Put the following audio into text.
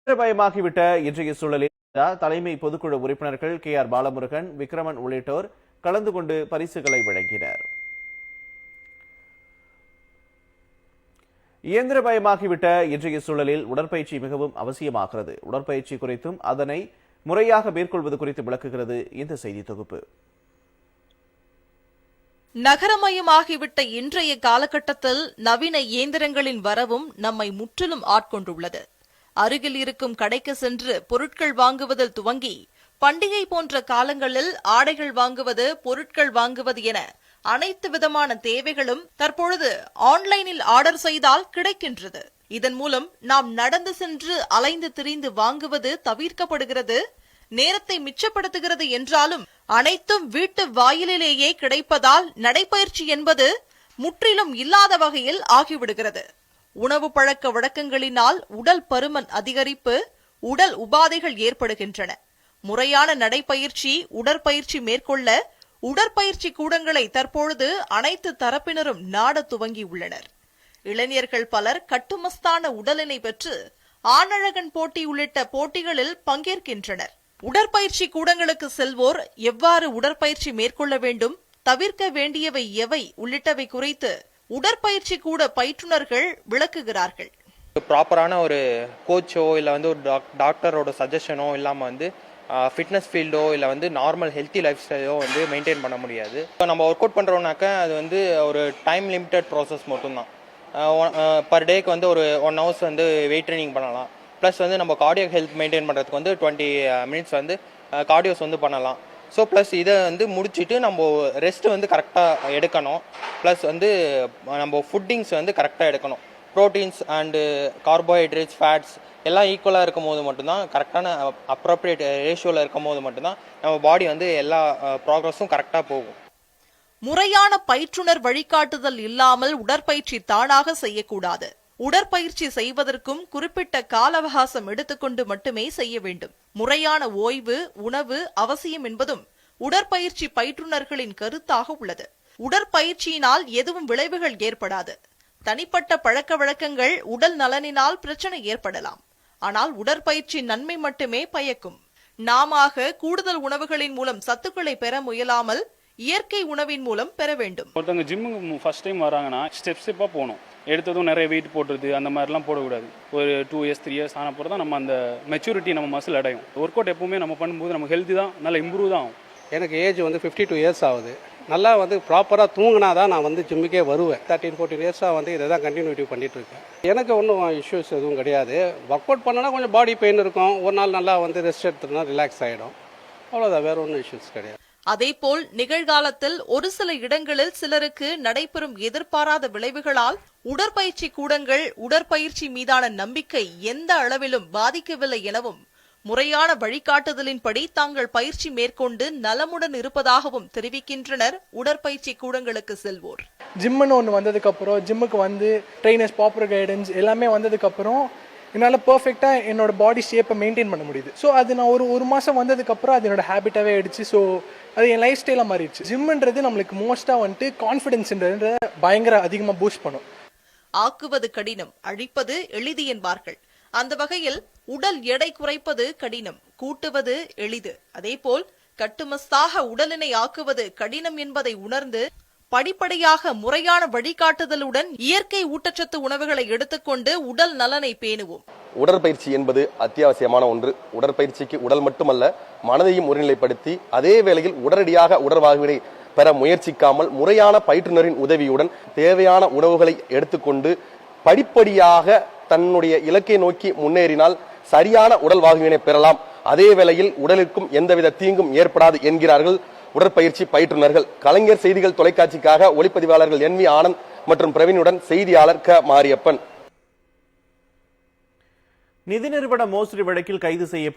பயமாகிவிட்ட இன்றைய சூழலில் தலைமை பொதுக்குழு உறுப்பினர்கள் KR பாலமுருகன், விக்ரமன் உள்ளிட்டோர் கலந்து கொண்டு பரிசுகளை வழங்கினர். இயந்திரமயமாகிவிட்ட இன்றைய சூழலில் உடற்பயிற்சி மிகவும் அவசியமாகிறது. உடற்பயிற்சி குறித்தும் அதனை முறையாக மேற்கொள்வது குறித்து விளக்குகிறது இந்த செய்தி தொகுப்பு. நகரமயமாகிவிட்ட இன்றைய காலகட்டத்தில் நவீன இயந்திரங்களின் வரவும் நம்மை முற்றிலும் ஆட்கொண்டுள்ளது. அருகில் இருக்கும் கடைக்கு சென்று பொருட்கள் வாங்குவதில் துவங்கி பண்டிகை போன்ற காலங்களில் ஆடைகள் வாங்குவது, பொருட்கள் வாங்குவது என அனைத்து விதமான தேவைகளும் தற்பொழுது ஆன்லைனில் ஆர்டர் செய்தால் கிடைக்கின்றது. இதன் மூலம் நாம் நடந்து சென்று அலைந்து திரிந்து வாங்குவது தவிர்க்கப்படுகிறது, நேரத்தை மிச்சப்படுத்துகிறது. என்றாலும் அனைத்தும் வீட்டு வாயிலேயே கிடைப்பதால் நடைபயிற்சி என்பது முற்றிலும் இல்லாத வகையில் ஆகிவிடுகிறது. உணவு பழக்க வழக்கங்களினால் உடல் பருமன் அதிகரிப்பு, உடல் உபாதைகள் ஏற்படுகின்றன. முறையான நடைப்பயிற்சி, உடற்பயிற்சி மேற்கொள்ள உடற்பயிற்சி கூடங்களை தற்பொழுது அனைத்து தரப்பினரும் நாட துவங்கியுள்ளனர். இளைஞர்கள் பலர் கட்டுமஸ்தான உடலினை பெற்று ஆணழகன் போட்டி உள்ளிட்ட போட்டிகளில் பங்கேற்கின்றனர். உடற்பயிற்சி கூடங்களுக்கு செல்வோர் எவ்வாறு உடற்பயிற்சி மேற்கொள்ள வேண்டும், தவிர்க்க வேண்டியவை எவை உள்ளிட்டவை குறித்து உடற்பயிற்சி கூட பயிற்றுனர்கள் விளக்குகிறார்கள். ப்ராப்பரான ஒரு கோச்சோ இல்லை ஒரு டாக்டரோட சஜஷனோ இல்லாமல் ஃபிட்னஸ் ஃபீல்டோ இல்லை நார்மல் ஹெல்த்தி லைஃப் ஸ்டைலோ மெயின்டைன் பண்ண முடியாது. இப்போ நம்ம ஒர்க் அவுட் பண்ணுறோம்னாக்க அது ஒரு டைம் லிமிட்டட் ப்ராசஸ் மட்டும்தான். பர் டேக்கு ஒரு 1 hours வெயிட் ட்ரைனிங் பண்ணலாம். ப்ளஸ் நம்ம கார்டியோ ஹெல்த் மெயின்டைன் பண்ணுறதுக்கு 20 minutes கார்டியோஸ் பண்ணலாம். ஸோ ப்ளஸ் இதை முடிச்சுட்டு நம்ம ரெஸ்ட் கரெக்டாக எடுக்கணும். ப்ளஸ் நம்ம ஃபுட்டிங்ஸ் கரெக்டாக எடுக்கணும். ப்ரோட்டீன்ஸ் அண்டு கார்போஹைட்ரேட்ஸ், ஃபேட்ஸ் எல்லாம் ஈக்குவலாக இருக்கும் போது மட்டும்தான், கரெக்டான அப்ரோப்ரியேட் ரேஷியோவில் இருக்கும் போது மட்டும்தான் நம்ம பாடி எல்லா ப்ராக்ரஸும் கரெக்டாக போகும். முறையான பயிற்றுனர் வழிகாட்டுதல் இல்லாமல் உடற்பயிற்சி தானாக செய்யக்கூடாது. உடற்பயிற்சி செய்வதற்கும் குறிப்பிட்ட கால அவகாசம் எடுத்துக்கொண்டு மட்டுமே செய்ய வேண்டும். முறையான ஓய்வு, உணவு அவசியம் என்பதும் உடற்பயிற்சி பயிற்றுனர்களின் கருத்தாக உள்ளது. உடற்பயிற்சியினால் எதுவும் விளைவுகள் ஏற்படாது. தனிப்பட்ட பழக்க வழக்கங்கள், உடல் நலனினால் பிரச்சனை ஏற்படலாம். ஆனால் உடற்பயிற்சி நன்மை மட்டுமே பயக்கும். நாம கூடுதல் உணவுகளின் மூலம் சத்துக்களை பெற முயலாமல் இயற்கை உணவின் மூலம் பெற வேண்டும். ஒருத்தவங்க ஜிம்முக்கு ஃபர்ஸ்ட் டைம் வராங்கன்னா ஸ்டெப்பாக போகணும். எடுத்ததும் நிறைய வெயிட் போடுறது அந்த மாதிரிலாம் போடக்கூடாது. ஒரு 2 years 3 years ஆன பிறகு தான் நம்ம அந்த மெச்சூரிட்டி நம்ம மசில் அடையும். ஒர்க் அவுட் எப்பவுமே நம்ம பண்ணும்போது நம்ம ஹெல்த்தி தான், நல்லா இம்ப்ரூவ் தான் ஆகும். எனக்கு ஏஜ் 52 years ஆகுது. நல்லா ப்ராப்பராக தூங்கினா தான் நான் ஜிம்முக்கே வருவேன். 13-14 years இதை தான் கண்டினியூட்டி பண்ணிட்டு இருக்கேன். எனக்கு ஒன்றும் இஷ்யூஸ் எதுவும் கிடையாது. ஒர்க் அவுட் பண்ணனா கொஞ்சம் பாடி பெயின் இருக்கும். ஒரு நாள் நல்லா ரெஸ்ட் எடுத்துனா ரிலாக்ஸ் ஆகிடும். அவ்வளோதான், வேற ஒன்றும் இஷ்யூஸ் கிடையாது. அதேபோல் நிகழ்காலத்தில் ஒரு சில இடங்களில் சிலருக்கு நடைபெறும் எதிர்பாராத விளைவுகளால் உடற்பயிற்சி கூடங்கள் உடற்பயிற்சி மீதான நம்பிக்கை எந்த அளவிலும் பாதிக்கவில்லை எனவும், முறையான வழிகாட்டுதலின்படி தாங்கள் பயிற்சி மேற்கொண்டு நலமுடன் இருப்பதாகவும் தெரிவிக்கின்றனர் உடற்பயிற்சி கூடங்களுக்கு செல்வோர். ஜிம்முன்னு ஒன்று வந்ததுக்கப்புறம், ஜிம்முக்கு ட்ரெயினர்ஸ் ப்ராப்பர் கைடன்ஸ் எல்லாமே வந்ததுக்கப்புறம் என்னால் பர்ஃபெக்டாக என்னோட பாடி ஷேப்பை மெயின்டைன் பண்ண முடியுது. ஸோ அது நான் ஒரு மாதம் வந்ததுக்கப்புறம் அது என்னோட ஹேபிட்டாகவே ஆயிடுச்சு. ஸோ அது என் லைஃப் ஸ்டைலாக மாறிடுச்சு. ஜிம்ன்றது நம்மளுக்கு மோஸ்ட்டாக கான்ஃபிடென்ஸ்ன்றத பயங்கர அதிகமாக பூஸ்ட் பண்ணும். ஆக்குவது கடினம், அழிப்பது எளிது என்பார்கள். அந்த வகையில் உடல் எடை குறைப்பது கடினம், கூட்டுவது எளிது. அதேபோல் கட்டுமஸ்தாக உடலினை ஆக்குவது கடினம் என்பதை உணர்ந்து படிப்படியாக முறையான வழிகாட்டுதலுடன் இயற்கை ஊட்டச்சத்து உணவுகளை எடுத்துக்கொண்டு உடல் நலனை பேணுவோம். உடற்பயிற்சி என்பது அத்தியாவசியமான ஒன்று. உடற்பயிற்சிக்கு உடல் மட்டுமல்ல, மனதையும் ஒருநிலைப்படுத்தி அதே வேளையில் உடனடியாக உடற்வாழ்வினை பெற முயற்சிக்காமல் முறையான பயிற்றுனரின் உதவியுடன் தேவையான உணவுகளை எடுத்துக்கொண்டு படிப்படியாக தன்னுடைய இலக்கை நோக்கி முன்னேறினால் சரியான உடல் வாழ்வினை பெறலாம். அதே வேளையில் உடலுக்கும் எந்தவித தீங்கும் ஏற்படாது என்கிறார்கள் உடற்பயிற்சி பயிற்றுனர்கள். கலைஞர் செய்திகள் தொலைக்காட்சிக்காக ஒளிப்பதிவாளர்கள் NV ஆனந்த் மற்றும் பிரவீனுடன் செய்தியாளர் க மாரியப்பன். நிதி நிறுவன மோசடி வழக்கில் கைது செய்யப்பட்ட